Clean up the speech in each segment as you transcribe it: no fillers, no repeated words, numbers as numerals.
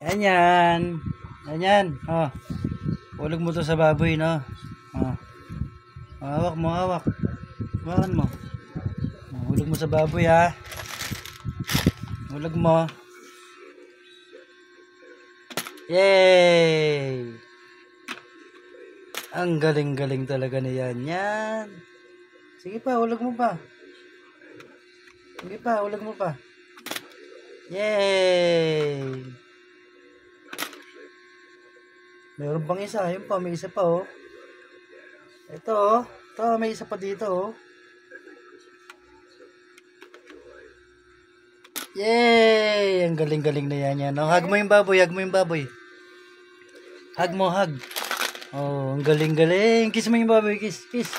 Ganyan. Ganyan. Oh. Hulog mo to sa baboy, no? Oh. Hawak mo, hawak. Hawakan mo. Hulog mo sa baboy, ha? Hulog mo. Yay! Ang galing-galing talaga niyan. Yan. Sige pa, hulog mo pa. Sige pa, hulog mo pa. Yay! Meron pang isa. Ayun pa, may isa pa, oh. Ito, oh. Ito, may isa pa dito, oh. Yay! Ang galing-galing na yan. Oh, hug mo yung baboy, hug mo yung baboy. Hug mo, hug. Oh, ang galing-galing. Kiss mo yung baboy, kiss, kiss.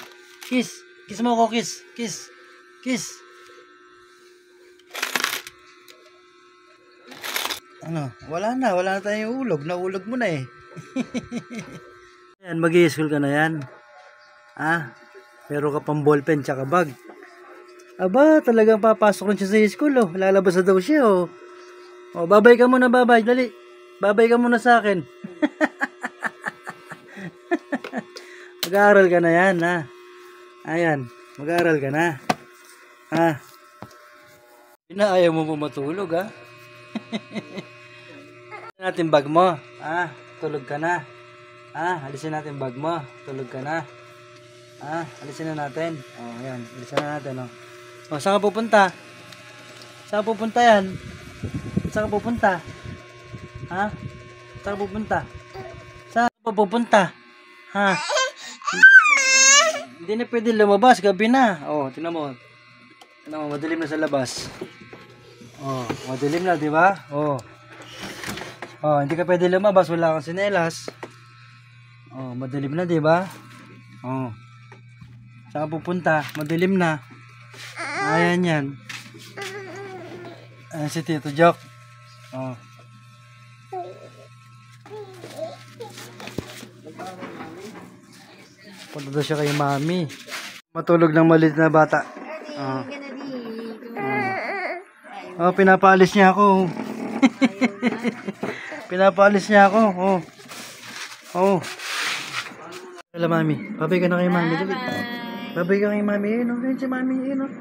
Kiss. Kiss mo ako, kiss. Kiss. Kiss. Ano? Wala na tayong ulog. Naulog mo na eh. Yan, mag-i-school ka na yan. Ah, pero ka pang ballpen tsaka bag. Aba, talagang papasok rin siya sa school, oh. Lalabas na daw siya, oh. Oh, babay ka muna, babay. Dali. Babay ka muna sa akin. Mag-aaral ka na yan, ha. Ayan, mag-aaral ka na. Ha. Pinaayaw mo po matulog, ha. Natin bag mo. Ah, tulog ka na. Ah, alisin natin bag mo. Tulog ka na. Ah, alisin na natin. Oh, ayan, alisin na natin, oh. Oh, saan ka pupunta? Saan ka pupunta yan? Saan ka pupunta? Ha? Saan ka pupunta? Saan ka pupunta? Ha? Hindi na pwede lumabas, gabi na. Oh, tingnan mo. Tingnan mo, madilim na sa labas. Oh, madilim na, di ba? Oh. Oh, hindi ka pwede lumabas, wala kang sinelas. Oh, madilim na, 'di ba? Oh. Saan ka pupunta? Madilim na. Ayan 'yan. Ayan si Tito Jock. Oh. Punta daw siya kay Mami. Matulog ng maliit na bata. Oh. Oh, pinapaalis niya ako. Pinapaalis niya ako. Oh. Oh. Hello, Mami. Babay ka na kay Mami. Babay ka kay Mami. Ayun, oh. Ayun si Mami. Ayun, oh.